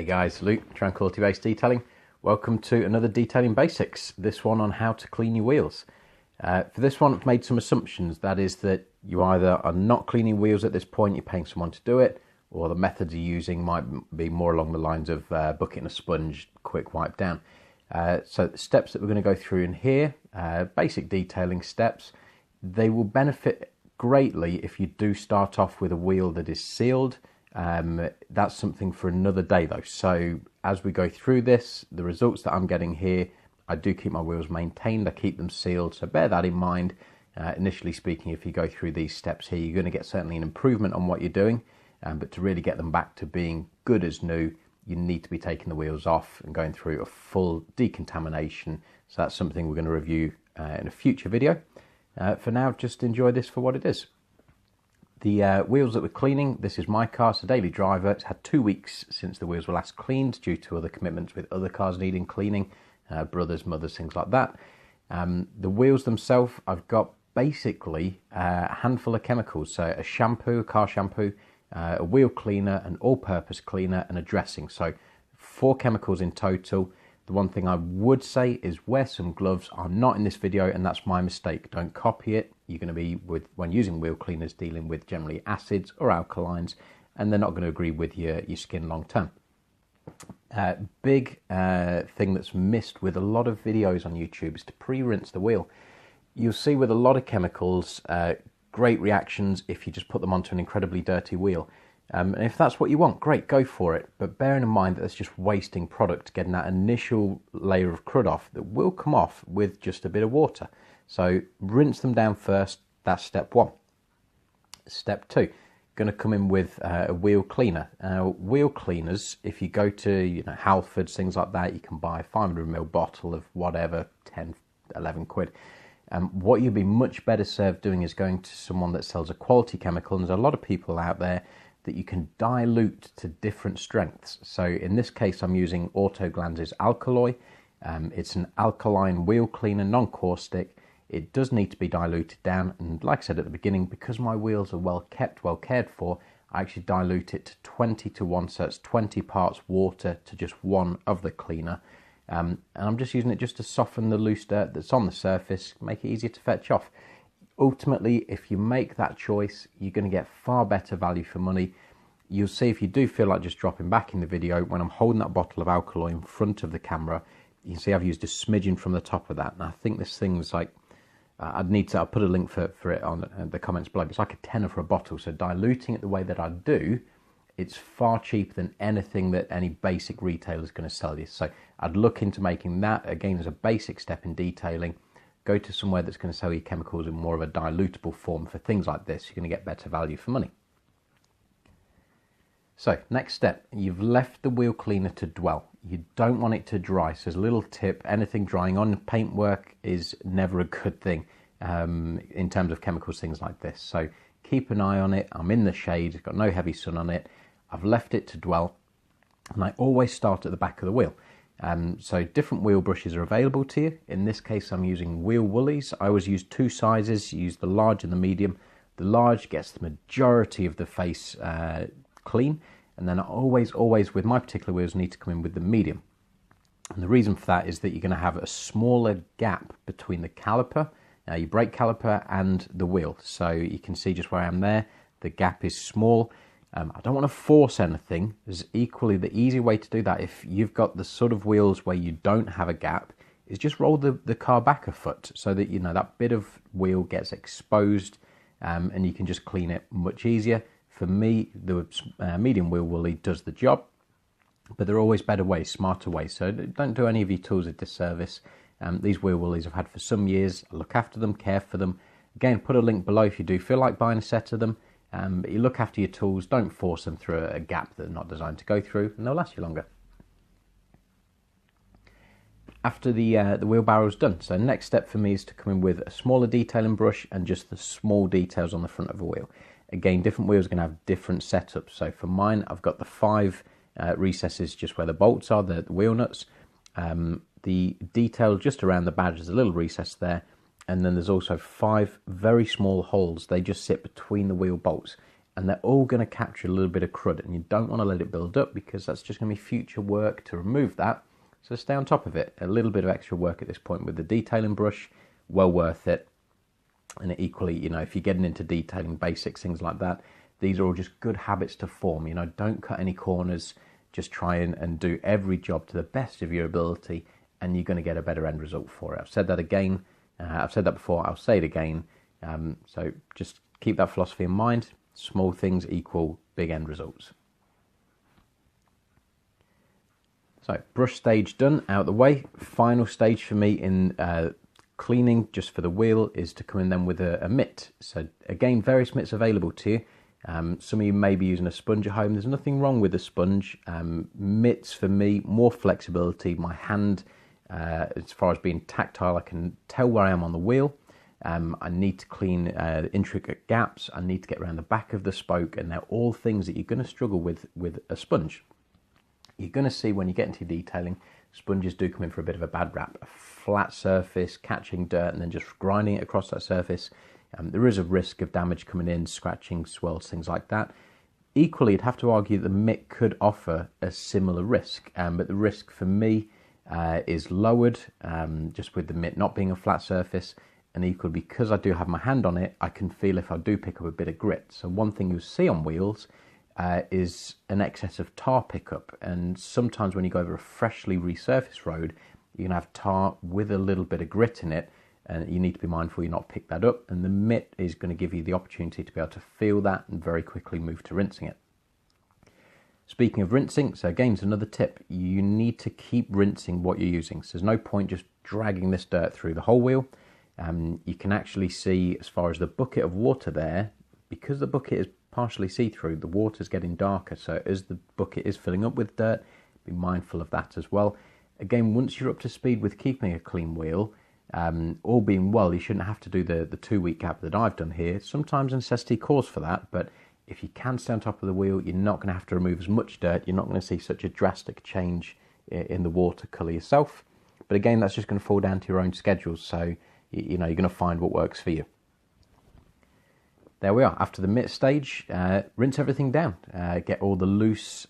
Hey guys, Luke, Tranquility based detailing. Welcome to another detailing basics. This one on how to clean your wheels. For this one, I've made some assumptions. That is that you either are not cleaning wheels at this point, you're paying someone to do it, or the methods you're using might be more along the lines of bucket and a sponge, quick wipe down. So the steps that we're going to go through in here, basic detailing steps, they will benefit greatly if you do start off with a wheel that is sealed. That's something for another day though. So as we go through this, the results that I'm getting here, I do keep my wheels maintained, I keep them sealed, so bear that in mind. Initially speaking, if you go through these steps here, you're going to get certainly an improvement on what you're doing, but to really get them back to being good as new, you need to be taking the wheels off and going through a full decontamination. So that's something we're going to review in a future video. For now, just enjoy this for what it is. The wheels that we're cleaning, this is my car, it's a daily driver. It's had 2 weeks since the wheels were last cleaned due to other commitments with other cars needing cleaning, brothers, mothers, things like that. The wheels themselves, I've got basically a handful of chemicals. So a shampoo, a car shampoo, a wheel cleaner, an all-purpose cleaner and a dressing. So 4 chemicals in total. The one thing I would say is wear some gloves. I'm not in this video and that's my mistake. Don't copy it. You're going to be, when using wheel cleaners, dealing with generally acids or alkalines, and they're not going to agree with your skin long term. Big thing that's missed with a lot of videos on YouTube is to pre-rinse the wheel. You'll see with a lot of chemicals, great reactions if you just put them onto an incredibly dirty wheel. And if that's what you want, great, go for it. But bearing in mind that it's just wasting product, getting that initial layer of crud off that will come off with just a bit of water. So rinse them down first, that's step 1. Step 2, going to come in with a wheel cleaner. Wheel cleaners, if you go to Halfords, things like that, you can buy a 500ml bottle of whatever, 10, 11 quid. What you'd be much better served doing is going to someone that sells a quality chemical, and there's a lot of people out there that you can dilute to different strengths. So in this case, I'm using Autoglanz's Alkalloy. It's an alkaline wheel cleaner, non-caustic. It does need to be diluted down, and like I said at the beginning, because my wheels are well kept, well cared for, I actually dilute it to 20 to 1, so it's 20 parts water to just 1 of the cleaner. And I'm just using it just to soften the loose dirt that's on the surface, make it easier to fetch off. Ultimately, if you make that choice, you're going to get far better value for money. You'll see if you do feel like just dropping back in the video, when I'm holding that bottle of Alkalloy in front of the camera, you can see I've used a smidgen from the top of that. And I think this thing's like, I'll put a link for it on the comments below. It's like a tenner for a bottle. So diluting it the way that I do, it's far cheaper than anything that any basic retailer is going to sell you. So I'd look into making that, again, as a basic step in detailing. Go to somewhere that's going to sell you chemicals in more of a dilutable form for things like this. You're going to get better value for money. So next step, you've left the wheel cleaner to dwell. You don't want it to dry. So as a little tip, anything drying on paintwork is never a good thing in terms of chemicals, things like this. So keep an eye on it. I'm in the shade, it's got no heavy sun on it. I've left it to dwell, and I always start at the back of the wheel. So different wheel brushes are available to you. In this case, I'm using wheel Woollies. I always use 2 sizes, use the large and the medium. The large gets the majority of the face clean, and then I always, with my particular wheels, need to come in with the medium. And the reason for that is that you're going to have a smaller gap between the caliper, your brake caliper, and the wheel. So you can see just where I am there, the gap is small. I don't want to force anything. There's equally the easy way to do that, if you've got the sort of wheels where you don't have a gap, is just roll the car back a foot so that that bit of wheel gets exposed, and you can just clean it much easier. For me, the medium wheel Woolly does the job, but there are always better ways, smarter ways. So don't do any of your tools a disservice. These wheel Woollies I've had for some years. I look after them, care for them. Again, put a link below if you do feel like buying a set of them. But you look after your tools, don't force them through a gap that they're not designed to go through, and they'll last you longer. After the wheelbarrow's done, so next step for me is to come in with a smaller detailing brush and just the small details on the front of a wheel. Again, different wheels are going to have different setups. So for mine, I've got the 5 recesses just where the bolts are, the wheel nuts. The detail just around the badge, there's a little recess there. And then there's also 5 very small holes. They just sit between the wheel bolts. and they're all going to capture a little bit of crud, and you don't want to let it build up because that's just going to be future work to remove that. So stay on top of it. A little bit of extra work at this point with the detailing brush, well worth it. And equally, you know, if you're getting into detailing basics, things like that, these are all just good habits to form. You know, don't cut any corners, just try and do every job to the best of your ability, and you're going to get a better end result for it. I've said that again, I've said that before, I'll say it again. So just keep that philosophy in mind. Small things equal big end results. So brush stage done, out of the way. Final stage for me in cleaning just for the wheel is to come in then with a mitt. So again, various mitts available to you. Some of you may be using a sponge at home. There's nothing wrong with a sponge. Mitts for me, more flexibility. My hand, as far as being tactile, I can tell where I am on the wheel. I need to clean intricate gaps. I need to get around the back of the spoke, and they're all things that you're going to struggle with a sponge. You're going to see when you get into detailing, sponges do come in for a bit of a bad rap. A flat surface, catching dirt, and then just grinding it across that surface. There is a risk of damage coming in, scratching, swirls, things like that. Equally, you'd have to argue that the mitt could offer a similar risk, but the risk for me is lowered just with the mitt not being a flat surface. And equally, because I do have my hand on it, I can feel if I do pick up a bit of grit. So one thing you'll see on wheels is an excess of tar pickup. And sometimes when you go over a freshly resurfaced road, you can have tar with a little bit of grit in it. And you need to be mindful you not pick that up. And the mitt is going to give you the opportunity to be able to feel that and very quickly move to rinsing it. Speaking of rinsing, so again, it's another tip. You need to keep rinsing what you're using. So there's no point just dragging this dirt through the whole wheel. You can actually see, as far as the bucket of water there, because the bucket is partially see-through, the water's getting darker. So as the bucket is filling up with dirt, be mindful of that as well. Again, once you're up to speed with keeping a clean wheel, all being well, you shouldn't have to do the 2-week gap that I've done here. Sometimes necessity calls for that, but if you can stay on top of the wheel, you're not going to have to remove as much dirt. You're not going to see such a drastic change in the water colour yourself. But again, that's just going to fall down to your own schedule. So you know, you're going to find what works for you. There we are. After the mitt stage, rinse everything down. Get all the loose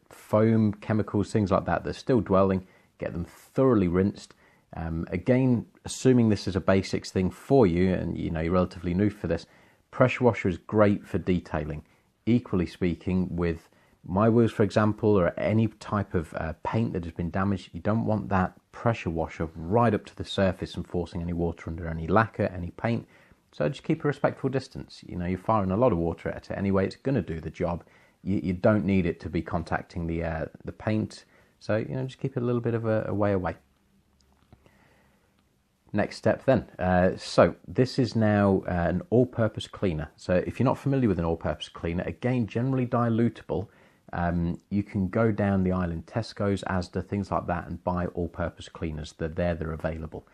foam, chemicals, things like that that are still dwelling. Get them thoroughly rinsed. Again, assuming this is a basics thing for you, and you know you're relatively new for this, pressure washer is great for detailing. Equally speaking, with my wheels, for example, or any type of paint that has been damaged, you don't want that pressure washer right up to the surface and forcing any water under any lacquer, any paint. So just keep a respectful distance. You know, you're firing a lot of water at it anyway. It's going to do the job. You don't need it to be contacting the paint. So, you know, just keep it a little bit of a way away. Next step then. So this is now an all-purpose cleaner. So if you're not familiar with an all-purpose cleaner, again, generally dilutable, you can go down the aisle in Tesco's, Asda, things like that, and buy all-purpose cleaners. They're available.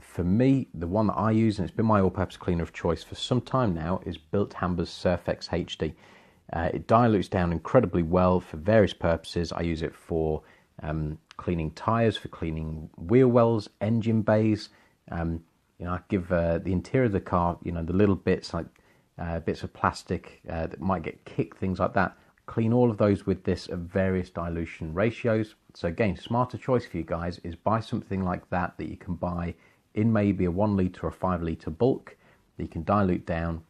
For me, the one that I use, and it's been my all-purpose cleaner of choice for some time now, is Bilt Hamber's Surfex HD. It dilutes down incredibly well for various purposes. I use it for cleaning tyres, for cleaning wheel wells, engine bays. You know, I give the interior of the car, you know, the little bits like bits of plastic that might get kicked, things like that. Clean all of those with this at various dilution ratios. So again, smarter choice for you guys is buy something like that you can buy in maybe a 1 litre or 5 litre bulk that you can dilute down.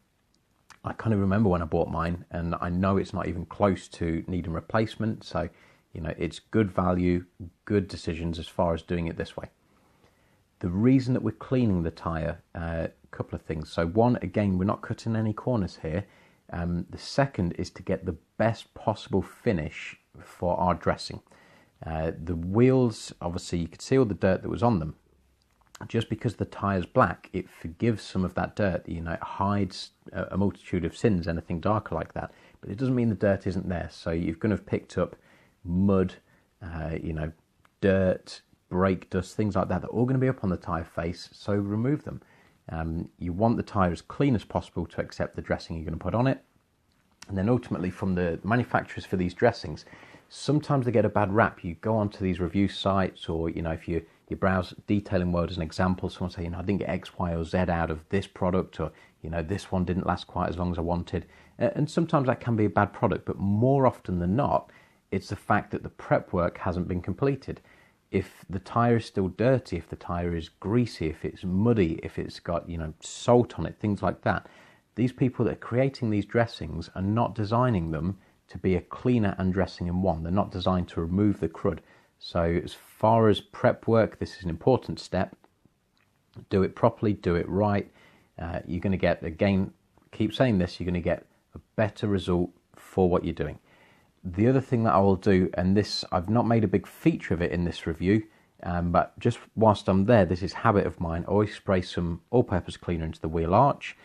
I can't even remember when I bought mine, and I know it's not even close to needing replacement. So, you know, it's good value, good decisions as far as doing it this way. The reason that we're cleaning the tyre, a couple of things. So one, again, we're not cutting any corners here. The second is to get the best possible finish for our dressing. The wheels, obviously, you could see all the dirt that was on them. Just because the tyre's black, it forgives some of that dirt. You know, it hides a multitude of sins, anything darker like that. But it doesn't mean the dirt isn't there. So you're going to have picked up mud, you know, dirt, brake dust, things like that. They're all going to be up on the tyre face, so remove them. You want the tyre as clean as possible to accept the dressing you're going to put on it. And then ultimately from the manufacturers for these dressings, sometimes they get a bad rap. You go onto these review sites, or, you know, if you browse Detailing World as an example, someone say, you know, I didn't get X, Y, or Z out of this product, or, you know, this one didn't last quite as long as I wanted. And sometimes that can be a bad product, but more often than not, it's the fact that the prep work hasn't been completed. If the tyre is still dirty, if the tyre is greasy, if it's muddy, if it's got, you know, salt on it, things like that, these people that are creating these dressings are not designing them to be a cleaner and dressing in one. They're not designed to remove the crud. So as far as prep work, this is an important step. Do it properly, do it right. You're going to get, again, keep saying this, you're going to get a better result for what you're doing. The other thing that I will do, and this, I've not made a big feature of it in this review, but just whilst I'm there, this is habit of mine, I always spray some all-purpose cleaner into the wheel arch.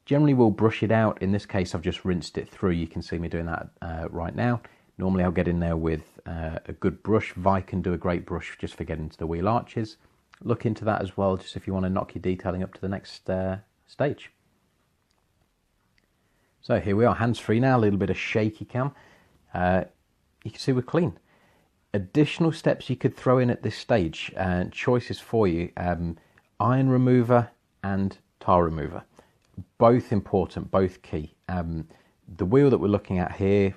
Generally we'll brush it out. In this case, I've just rinsed it through. You can see me doing that right now. Normally I'll get in there with a good brush. Vi can do a great brush just for getting into the wheel arches. Look into that as well, just if you want to knock your detailing up to the next stage. So here we are, hands-free now, a little bit of shaky cam. You can see we're clean. Additional steps you could throw in at this stage, choices for you, iron remover and tar remover. Both important, both key. The wheel that we're looking at here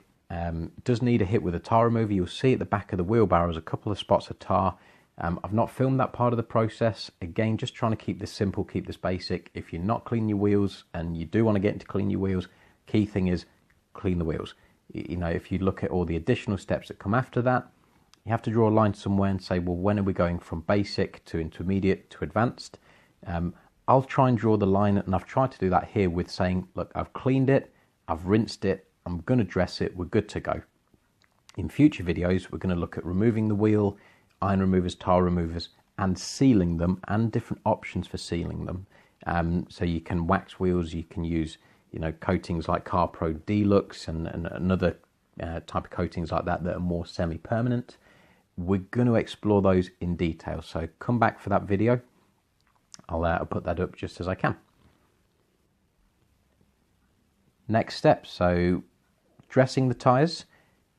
does need a hit with a tar remover. You'll see at the back of the wheelbarrows a couple of spots of tar. I've not filmed that part of the process. Again, just trying to keep this simple, keep this basic. If you're not cleaning your wheels and you do want to get into clean your wheels, key thing is clean the wheels. You know, if you look at all the additional steps that come after that, you have to draw a line somewhere and say, well, when are we going from basic to intermediate to advanced? I'll try and draw the line, and I've tried to do that here with saying, look, I've cleaned it, I've rinsed it, I'm going to dress it, we're good to go. In future videos, we're going to look at removing the wheel, iron removers, tar removers, and sealing them, and different options for sealing them. So you can wax wheels, you can use, you know, coatings like Carpro Deluxe and another type of coatings like that that are more semi-permanent. We're going to explore those in detail, so come back for that video. I'll put that up just as I can. Next step, so dressing the tyres.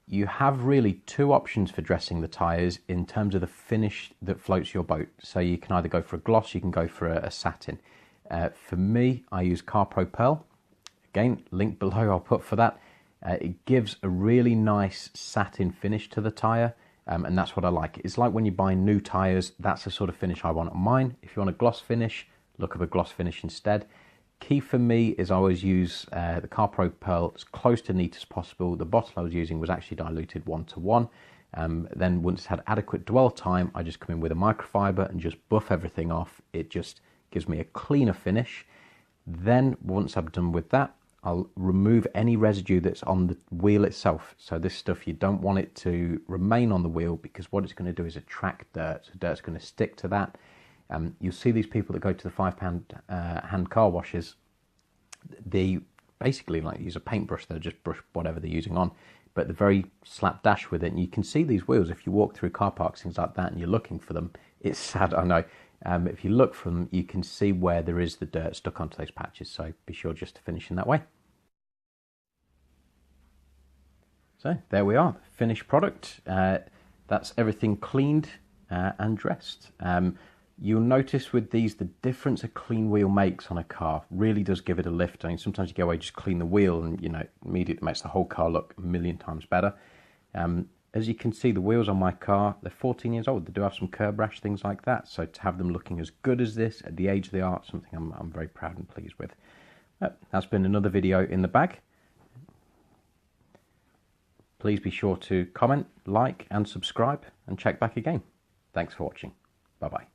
You have really two options for dressing the tyres in terms of the finish that floats your boat. So you can either go for a gloss, you can go for a satin. For me, I use Carpro PERL. Again, link below I'll put for that. It gives a really nice satin finish to the tyre, and that's what I like. It's like when you buy new tyres, that's the sort of finish I want on mine. If you want a gloss finish, look at a gloss finish instead. Key for me is I always use the Carpro PERL as close to neat as possible. The bottle I was using was actually diluted 1:1. Then once it's had adequate dwell time, I just come in with a microfiber and just buff everything off. It just gives me a cleaner finish. Then once I'm done with that, I'll remove any residue that's on the wheel itself. So this stuff, you don't want it to remain on the wheel, because what it's going to do is attract dirt. So dirt's going to stick to that. You'll see these people that go to the £5 hand car washes. They basically like use a paintbrush. They'll just brush whatever they're using on, but they're very slapdash with it. And you can see these wheels if you walk through car parks, things like that, and you're looking for them. It's sad, I know. If you look for them, you can see where there is the dirt stuck onto those patches. So be sure just to finish in that way. So there we are, finished product. That's everything cleaned and dressed. You'll notice with these, the difference a clean wheel makes on a car really does give it a lift. I mean, sometimes you go away, just clean the wheel, and you know, immediately makes the whole car look a million times better. As you can see, the wheels on my car, they're 14 years old. They do have some curb rash, things like that. So to have them looking as good as this at the age they are, something I'm very proud and pleased with. That's been another video in the bag. Please be sure to comment, like and subscribe, and check back again. Thanks for watching. Bye-bye.